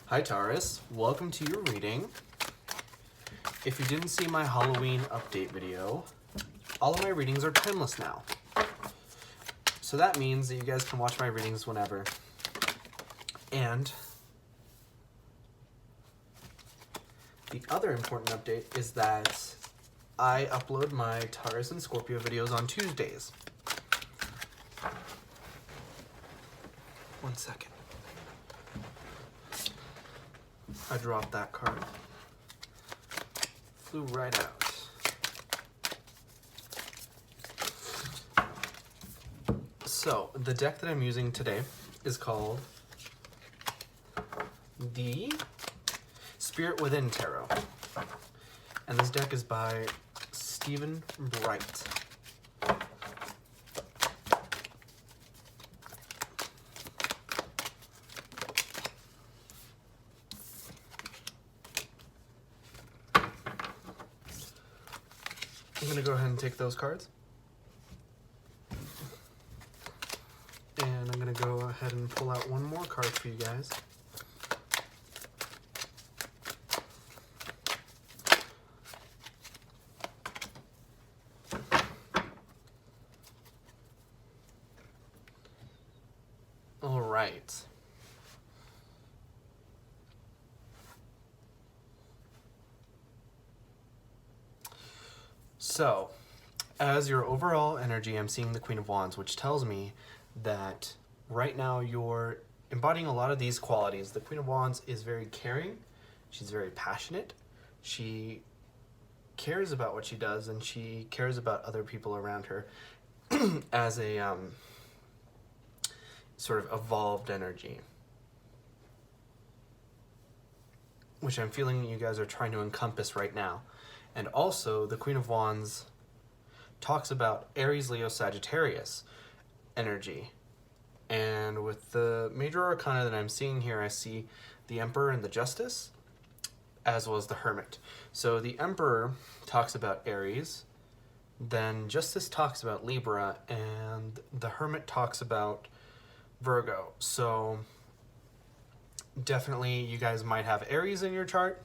Hi Taurus, welcome to your reading. If you didn't see my Halloween update video, all of my readings are timeless now. So that means that you guys can watch my readings whenever. And the other important update is that I upload my Taurus and Scorpio videos on Tuesdays. One second. I dropped that card. Flew right out. So, the deck that I'm using today is called the Spirit Within Tarot. And this deck is by Stephen Bright. I'm going to go ahead and take those cards. And I'm going to go ahead and pull out one more card for you guys. All right. So, as your overall energy, I'm seeing the Queen of Wands, which tells me that right now you're embodying a lot of these qualities. The Queen of Wands is very caring. She's very passionate. She cares about what she does, and she cares about other people around her as a sort of evolved energy, which I'm feeling you guys are trying to encompass right now. And also, the Queen of Wands talks about Aries, Leo, Sagittarius energy. And with the major arcana that I'm seeing here, I see the Emperor and the Justice, as well as the Hermit. So the Emperor talks about Aries, then Justice talks about Libra, and the Hermit talks about Virgo. So definitely you guys might have Aries in your chart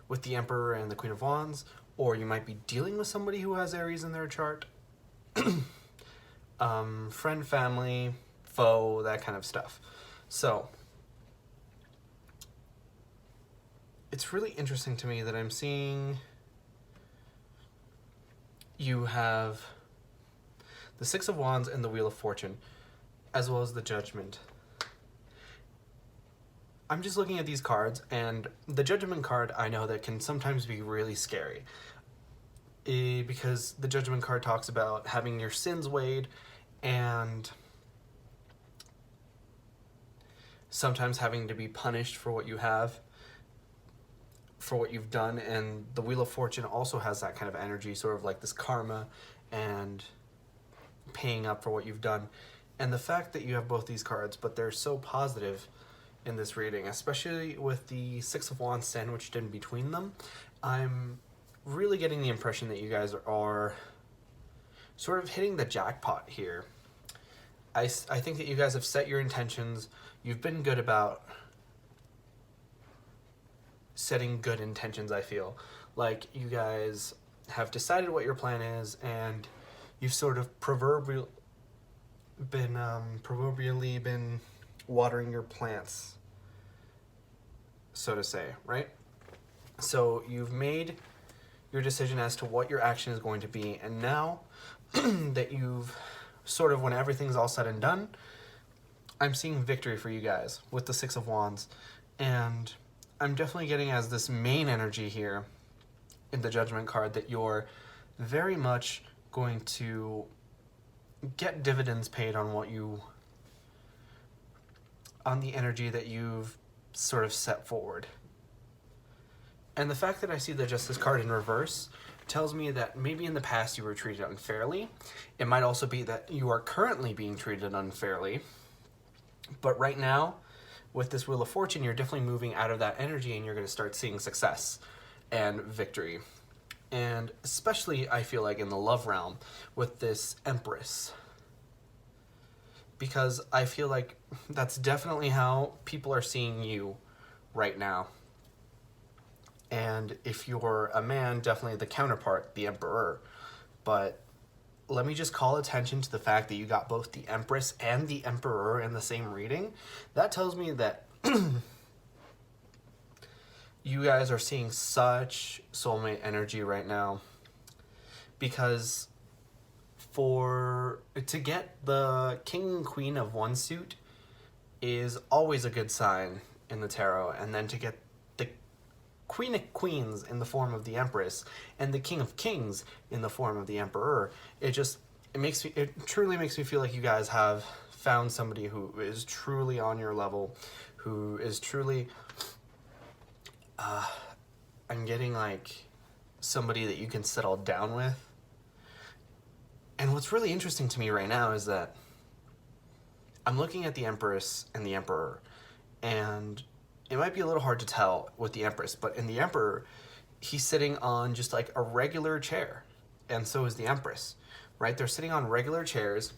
with the Emperor and the Queen of Wands, or you might be dealing with somebody who has Aries in their chart. Friend, family, foe, that kind of stuff. So it's really interesting to me that I'm seeing you have the Six of Wands and the Wheel of Fortune, as well as the Judgment. I'm just looking at these cards, and the Judgment card, I know that can sometimes be really scary. Because the Judgment card talks about having your sins weighed, and sometimes having to be punished for what you have, for what you've done. And the Wheel of Fortune also has that kind of energy, sort of like this karma and paying up for what you've done. And the fact that you have both these cards, but they're so positive in this reading, especially with the Six of Wands sandwiched in between them, I'm really getting the impression that you guys are sort of hitting the jackpot here. I think that you guys have set your intentions. You've been good about setting good intentions, I feel. Like you guys have decided what your plan is, and you've sort of proverbially been watering your plants, so to say, right? So you've made your decision as to what your action is going to be, and now that you've sort of, when everything's all said and done, I'm seeing victory for you guys with the Six of Wands. And I'm definitely getting, as this main energy here in the Judgment card, that you're very much going to get dividends paid on what you, on the energy that you've sort of set forward. And the fact that I see the Justice card in reverse tells me that maybe in the past you were treated unfairly. It might also be that you are currently being treated unfairly. But right now, with this Wheel of Fortune, you're definitely moving out of that energy, and you're going to start seeing success and victory. And especially, I feel like, in the love realm with this Empress. Because I feel like that's definitely how people are seeing you right now. And if you're a man, definitely the counterpart, the Emperor. But let me just call attention to the fact that you got both the Empress and the Emperor in the same reading. That tells me that you guys are seeing such soulmate energy right now. Because to get the King and Queen of one suit is always a good sign in the tarot. And then to get the Queen of Queens in the form of the Empress and the King of Kings in the form of the Emperor, it truly makes me feel like you guys have found somebody who is truly on your level, who is truly I'm getting like somebody that you can settle down with. And what's really interesting to me right now is that I'm looking at the Empress and the Emperor, and it might be a little hard to tell with the Empress, but in the Emperor, he's sitting on just like a regular chair, and so is the Empress, right? They're sitting on regular chairs,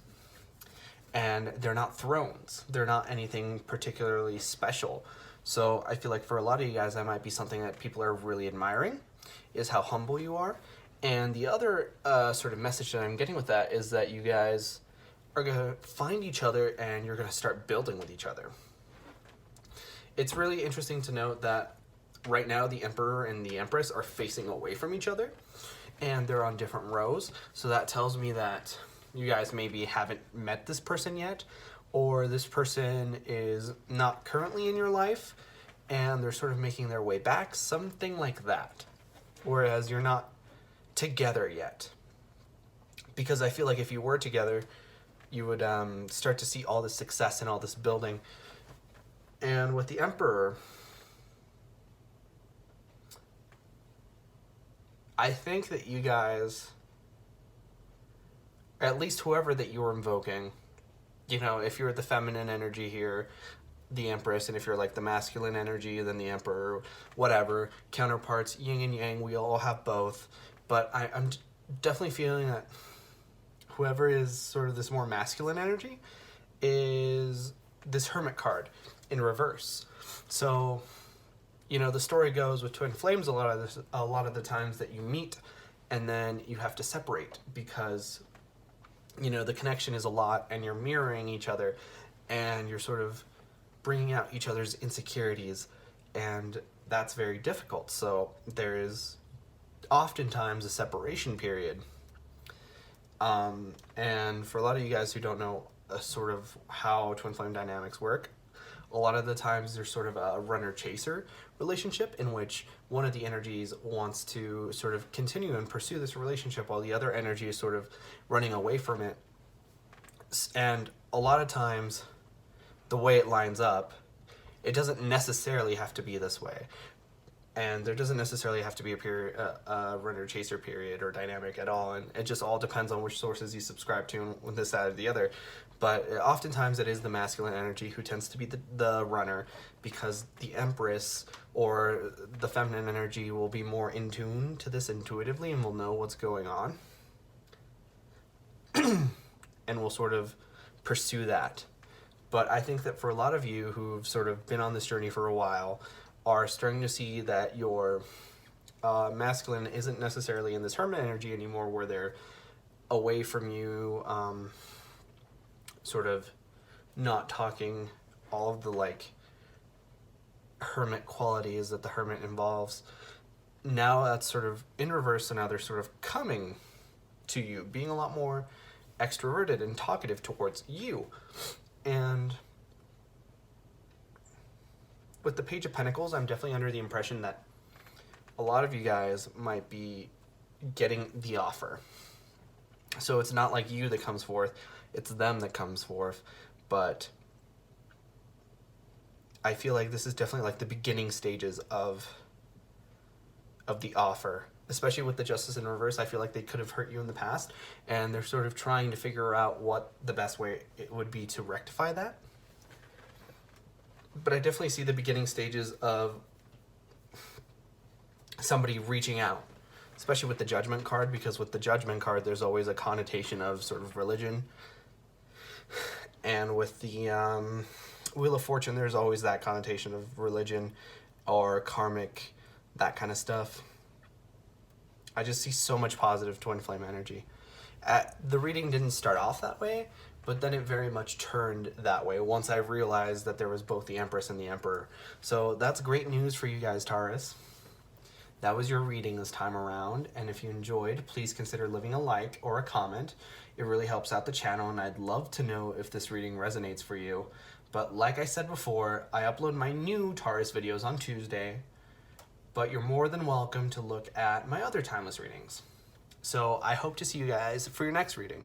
and they're not thrones. They're not anything particularly special. So I feel like for a lot of you guys, that might be something that people are really admiring, is how humble you are. And the other sort of message that I'm getting with that is that you guys are going to find each other and you're going to start building with each other. It's really interesting to note that right now the Emperor and the Empress are facing away from each other and they're on different rows. So that tells me that you guys maybe haven't met this person yet, or this person is not currently in your life and they're sort of making their way back, something like that. Whereas you're not together yet. Because I feel like if you were together, you would start to see all this success and all this building. And with the Emperor, I think that you guys, at least whoever that you're invoking, you know, if you're the feminine energy here, the Empress, and if you're like the masculine energy, then the Emperor, whatever, counterparts, yin and yang, we all have both. But I'm definitely feeling that whoever is sort of this more masculine energy is this Hermit card in reverse. So, you know, the story goes with twin flames a lot of the times that you meet and then you have to separate because, you know, the connection is a lot and you're mirroring each other and you're sort of bringing out each other's insecurities, and that's very difficult. So there is oftentimes a separation period. And for a lot of you guys who don't know sort of how twin flame dynamics work, a lot of the times there's sort of a runner-chaser relationship in which one of the energies wants to sort of continue and pursue this relationship while the other energy is sort of running away from it. And a lot of times, the way it lines up, it doesn't necessarily have to be this way. And there doesn't necessarily have to be a runner-chaser period or dynamic at all. And it just all depends on which sources you subscribe to and this side or the other. But oftentimes it is the masculine energy who tends to be the runner, because the Empress or the feminine energy will be more in tune to this intuitively and will know what's going on. And will sort of pursue that. But I think that for a lot of you who've sort of been on this journey for a while, are starting to see that your masculine isn't necessarily in this hermit energy anymore, where they're away from you, sort of not talking all of the like hermit qualities that the hermit involves. Now that's sort of in reverse, and now they're sort of coming to you, being a lot more extroverted and talkative towards you. And with the Page of Pentacles, I'm definitely under the impression that a lot of you guys might be getting the offer. So it's not like you that comes forth, it's them that comes forth. But I feel like this is definitely like the beginning stages of the offer. Especially with the Justice in reverse, I feel like they could have hurt you in the past, and they're sort of trying to figure out what the best way it would be to rectify that. But I definitely see the beginning stages of somebody reaching out, especially with the Judgment card, because with the Judgment card, there's always a connotation of sort of religion. And with the Wheel of Fortune, there's always that connotation of religion. or karmic, that kind of stuff. I just see so much positive twin flame energy. The reading didn't start off that way, but then it very much turned that way once I realized that there was both the Empress and the Emperor. So that's great news for you guys, Taurus. That was your reading this time around, and if you enjoyed, please consider leaving a like or a comment. It really helps out the channel, and I'd love to know if this reading resonates for you. But like I said before, I upload my new Taurus videos on Tuesday, but you're more than welcome to look at my other timeless readings. So I hope to see you guys for your next reading.